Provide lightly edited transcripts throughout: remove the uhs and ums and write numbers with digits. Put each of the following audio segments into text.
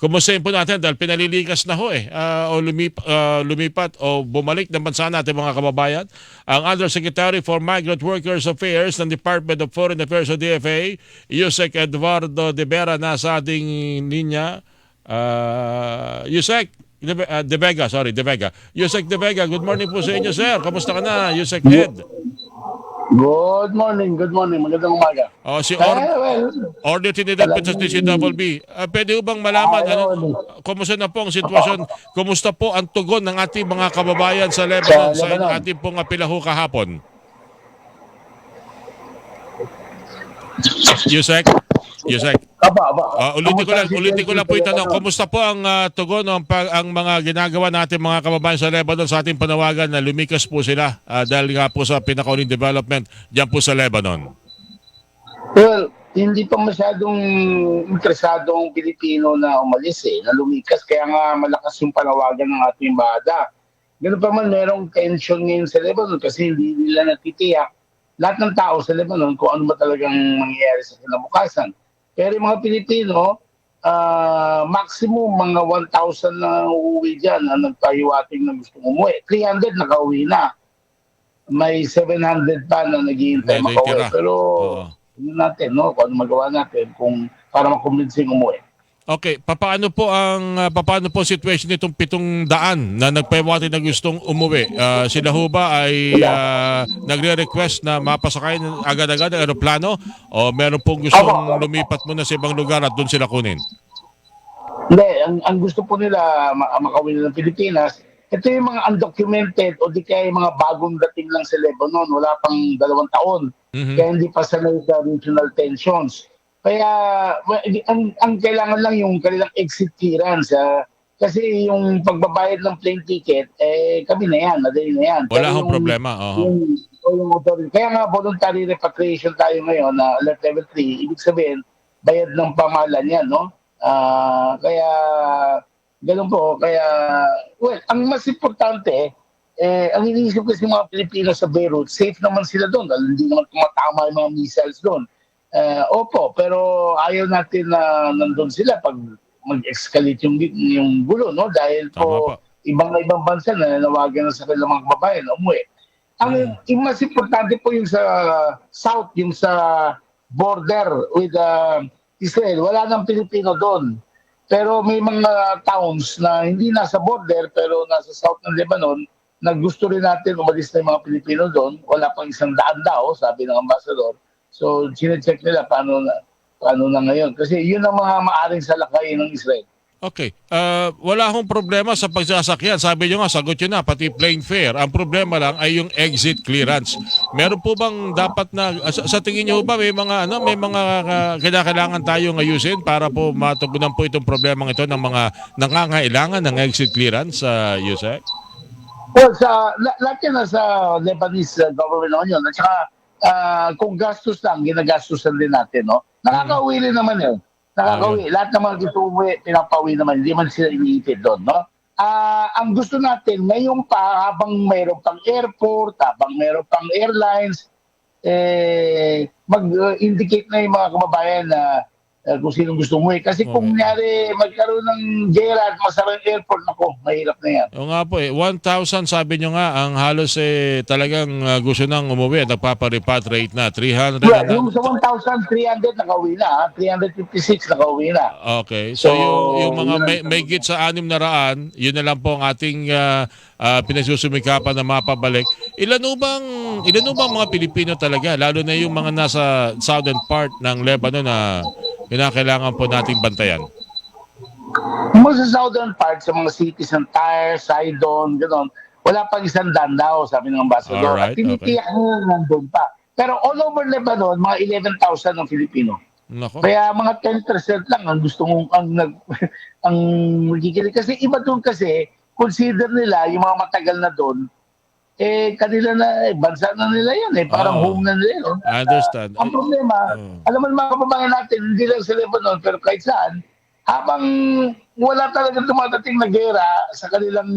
kumustahin po natin dahil pinalilikas na ho o lumipat o bumalik ng bansa natin mga kababayan. Ang Undersecretary for Migrant Workers Affairs ng Department of Foreign Affairs o DFA, Yusek Eduardo De Vera, nasa ating linya. Yusek De Vega, sorry, De Vega. Yusek De Vega, good morning po sa inyo, sir. Kamusta ka na, Yusek Ed? Good morning, good morning. Magandang umaga. Si Well, Order Trinidad Petros DCWB. Pwede ho bang malaman kumusta na po ang sitwasyon? Kumusta po ang tugon ng ating mga kababayan sa Lebanon sa Lebanon. ating pong pilahu kahapon? Yusek? Ulitin ko lang po yung tanong. Kumusta po ang tugon ang mga ginagawa natin mga kababayan sa Lebanon sa ating panawagan na lumikas po sila dahil nga po sa pinakauling development diyan po sa Lebanon? Well, hindi pa masyadong interesadong Pilipino na umalis na lumikas. Kaya nga malakas yung panawagan ng ating embahada. Ganun pa man, merong tension ngayon sa Lebanon kasi hindi nila natitiyak lahat ng tao sa Lebanon kung ano ba talagang mangyayari sa kinabukasan. Pero yung mga Pilipino, maximum mga 1,000 na uuwi dyan na nagpahiwating na gustong umuwi. 300 nakauwi na. May 700 pa na naghihintay makauwi. Pero yun natin, kung ano magawa natin para makumbinsin umuwi. Okay, paano po situation nitong 700 na nagpahiwating na gustong umuwi? Sila ho ba ay nagre-request na mapasakay agad-agad ng aeroplano o meron pong gustong lumipat muna sa ibang lugar at doon sila kunin? Hindi, ang gusto po nila makauwi ng Pilipinas, ito yung mga undocumented o di kaya yung mga bagong dating lang sa Lebanon, wala pang 2 taon. Kaya hindi pa sanay sa regional tensions. Kaya ang kailangan lang yung kanilang exit clearance. Kasi yung pagbabayad ng plane ticket, kami na yan, madali na yan. Wala akong problema. Kaya nga voluntary repatriation tayo ngayon na alert level 3, ibig sabihin, bayad ng pamahalaan yan, no? Kaya, ganun po. Kaya, well, ang mas importante, ang iniisip kasi mga Pilipino sa Beirut, safe naman sila doon dahil hindi naman tumatama yung mga missiles doon. Opo, pero ayaw natin na nandun sila pag mag-escalate yung gulo, no? Dahil po ibang bansa na nanawagan na sa kanilang mga kababayan na umuwi. Yung mas importante po yung sa south, yung sa border with Israel. Wala nang Pilipino doon. Pero may mga towns na hindi nasa border pero nasa south ng Lebanon na gusto rin natin umalis na yung mga Pilipino doon. Wala pang 100 daw, sabi ng ambassador. So, sinecheck nila paano na ngayon. Kasi yun ang mga maaring salakay ng Israel. Okay. Wala akong problema sa pagsasakyan. Sabi nyo nga, sagot nyo na, pati plane fare. Ang problema lang ay yung exit clearance. Meron po bang dapat na, sa tingin nyo ba, may mga kailangan tayong ayusin para po matugunan po itong problema ito ng mga nangangailangan ng exit clearance, Yusek? Well, lahat yan sa Lebanese government naman yun. At saka, kung gastos lang, ginagastusan din natin, no? Nakakauwi rin naman yun. Nakakauwi. Lahat ng mga gusto umuwi, pinapauwi naman. Hindi man sila iniipid doon, no? Ang gusto natin, ngayon pa, habang mayroon pang airport, habang mayroon pang airlines, mag-indicate na yung mga kababayan na kung sinong gusto umuwi. Kasi kung nangyari magkaroon ng gera at masarang airport, nako, mahirap na yan. O nga po 1,000 sabi nyo nga, ang halos talagang gusto nang umuwi at nagpaparepatriate na. 300 Yeah, yung sa 1,300 nakauwi na, 356 nakauwi na. Okay, so yung mga may git sa 600, yun na lang po ang ating pinagsusumikapan na mapabalik. Ilan bang mga Pilipino talaga, lalo na yung mga nasa southern part ng Lebanon na kinakailangan po nating bantayan? Sa southern part, sa mga cities ng Tyre, Sidon, gano'n, wala pang 100 daw, sabi ng ambassador. Alright, at tinitiyak na nandun pa. Pero all over Lebanon, mga 11,000 ng Filipino. Nako. Kaya mga 10% lang ang gusto mong ang magkikinig. Kasi iba doon kasi, consider nila yung mga matagal na doon, kanila na, bansa na nila yan parang home na nila yun. I understand. Ang problema, alam mo mga kababayan natin, hindi lang sa Lebanon, pero kahit saan, habang wala talagang dumadating na gera sa kanilang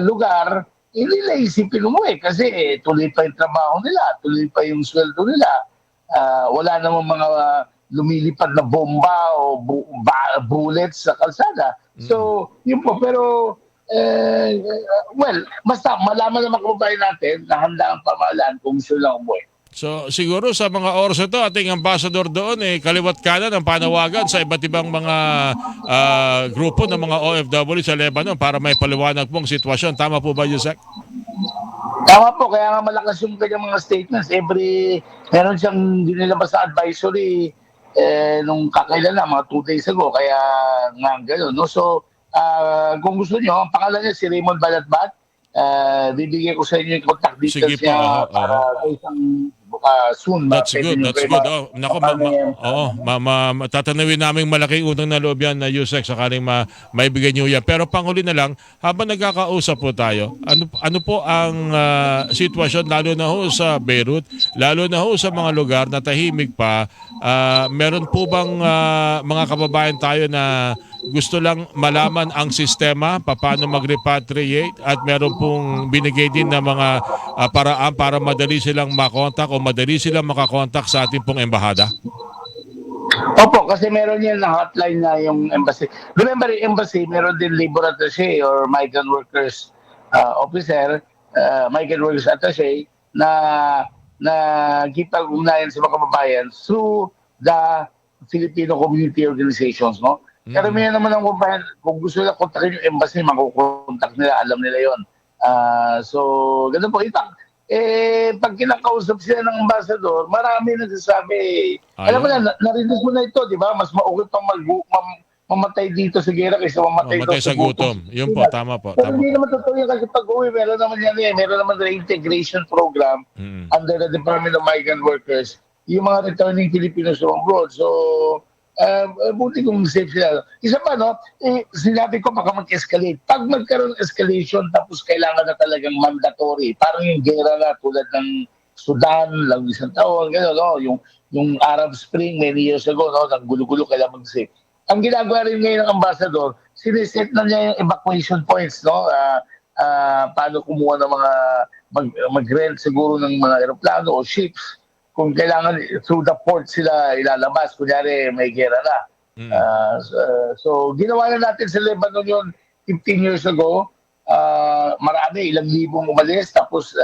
lugar, hindi nila isipin umuwi kasi tuloy pa yung trabaho nila, tuloy pa yung sweldo nila. Wala namang mga lumilipad na bomba o bullets sa kalsada. So, yun po. Pero, well, basta malaman ng mga kababayan natin na handa ang pamahalaan kung gusto lang umuwi. So siguro sa mga oras ito, ating ambassador doon, kaliwat kanan ang panawagan sa iba't ibang mga grupo ng mga OFW sa Lebanon para may paliwanag pong sitwasyon. Tama po ba, Yusek? Tama po, kaya nga malakas yung kanyang mga statements. Meron siyang dinilabas na advisory nung kakailan na, mga 2 days ago. Kaya nga gano'n. No? So, kung gusto nyo, ang pangalan niya si Raymond Balatbat. Bibigyan ko sa inyo yung contact details niya para isang soon. That's good. Oh, nako, tatanawin namin malaking utang na loob yan na Yusek sakaling maibigay niyo yan. Pero panghuli na lang, habang nagkakausap po tayo, ano po ang sitwasyon lalo na ho sa Beirut, lalo na ho sa mga lugar na tahimik pa, meron po bang mga kababayan tayo na gusto lang malaman ang sistema, paano mag-repatriate at meron pong binigay din na mga paraan para madali silang makontak o madali silang makakontak sa ating pong embahada? Opo, kasi meron yan na hotline na yung embassy. Remember, yung embassy, meron din labor attaché or migrant workers officer, migrant workers attaché na nakipag-ugnayan sa mga kababayan through the Filipino community organizations, no? Karamihan naman ng kababayan, kung gusto nila kontakin yung embassy, makukontak nila, alam nila yon. So, ganun po. Pag kinakausap sila ng ambassador, marami nagsasabi, alam mo na, narinig mo na ito, di ba? Mas maukit pang mamatay dito sa gera kaysa mamatay sa gutom. Yun po, tama po. Pero hindi naman totoo yun kasi pag-uwi, meron naman yan meron naman reintegration program under the Department of Migrant Workers, yung mga returning Filipinos from abroad. So, buti kung safe sila. Isa pa, no? Sinabi ko baka mag-escalate. Pag magkaroon ng escalation tapos kailangan na talagang mandatory, parang yung gera na tulad ng Sudan, lang isang taon, gano'n, no? Yung Arab Spring many years ago, no? Nang gulo-gulo, kailangan mag-safe. Ang ginagawa rin ngayon ng ambassador, siniset na niya yung evacuation points, no? Paano kumuha ng mga mag-rent siguro ng mga aeroplano o ships kung kailangan through the port sila ilalabas, kunyari may gera na. So, ginawa na natin sa Lebanon yun 15 years ago. Marami, ilang libong umalis, tapos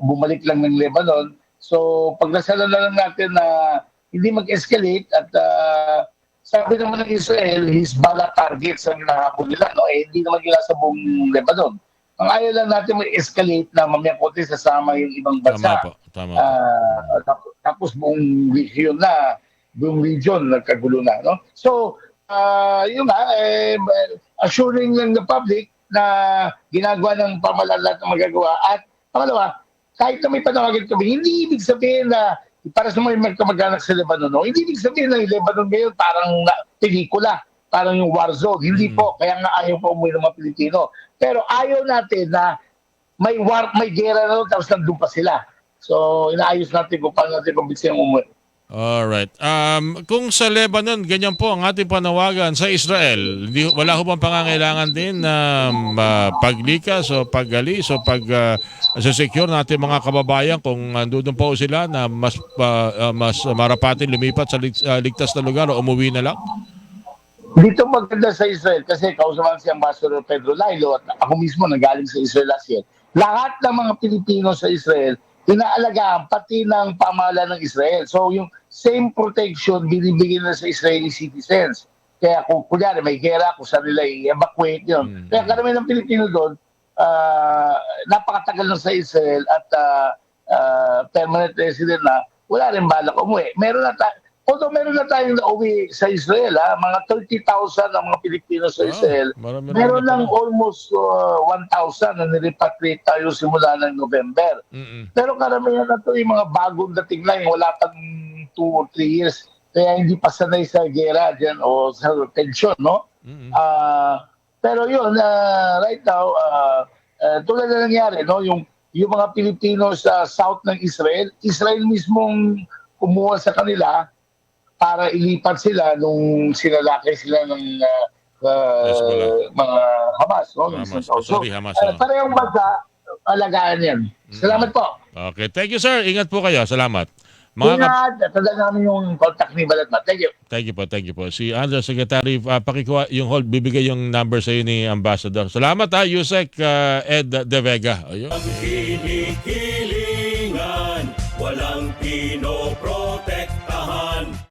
bumalik lang ng Lebanon. So, pagdasalan na lang natin na hindi mag-escalate at sabi naman ng Israel, Hezbollah targets ang hinahabol nila. No? Hindi naman nila sa buong Lebanon. Ang ayaw lang natin mag-escalate na mamaya konti sasama yung ibang bansa. Tama. Tapos buong region nagkagulo na. No? So, yun nga, assuring lang the public na ginagawa ng pamahalaan lahat ng magagawa. At pangalawa, kahit na may panawagan kami, hindi ibig sabihin na para sa mga kamag-anak sa Lebanon, no? Hindi ibig sabihin na yung Lebanon ngayon parang pelikula, parang yung war zone. Hindi po, kaya nga ayaw pa umuwi ng mga Pilipino. Pero ayaw natin na may gera na tapos nandun pa sila. So, inaayos natin kung paano natin kumbinsin ang umuwi. Alright. Kung sa Lebanon, ganyan po ang ating panawagan sa Israel. Wala ho bang pangangailangan din na paglikas o pagalis o secure natin mga kababayan kung andun po sila na mas marapatin lumipat sa ligtas na lugar o umuwi na lang? Dito maganda sa Israel kasi kausapan si Ambassador Pedro Lailo at ako mismo nagaling sa Israel last year. Lahat ng mga Pilipino sa Israel inaalagaan pati ng pamahalaan ng Israel. So yung same protection binibigyan na sa Israeli citizens. Kaya kung kunyari may gera, kung saan nila i-evacuate yun. Kaya karamihan ng Pilipino doon, napakatagal na sa Israel at permanent resident na, wala rin balak umuwi. Meron na tayong nauwi sa Israel, mga 30,000 ang mga Pilipino sa Israel. Meron lang almost 1,000 na nirepatriate tayo simula ng November. Pero karamihan na ito yung mga bagong dating lang, wala pang 2 or 3 years. Kaya hindi pa sanay sa gera dyan o sa tension, no? Pero yun, right now, tulad na nangyari, no? Yung mga Pilipino sa south ng Israel mismong kumuha sa kanila para ilipat sila nung sinalakay sila ng mga Hamas. No? Hamas. Parehong bansa, alagaan yan. Salamat po. Okay. Thank you, sir. Ingat po kayo. Salamat. Mga Tanda namin yung contact ni Balatmat. Thank you. Thank you po, thank you po. Si Undersecretary, pakikuha yung hold, bibigay yung number sa iyo ni Ambassador. Salamat ha, Yusek Ed De Vega. Ayun. Ang hinihilingan, walang pinoprotektahan.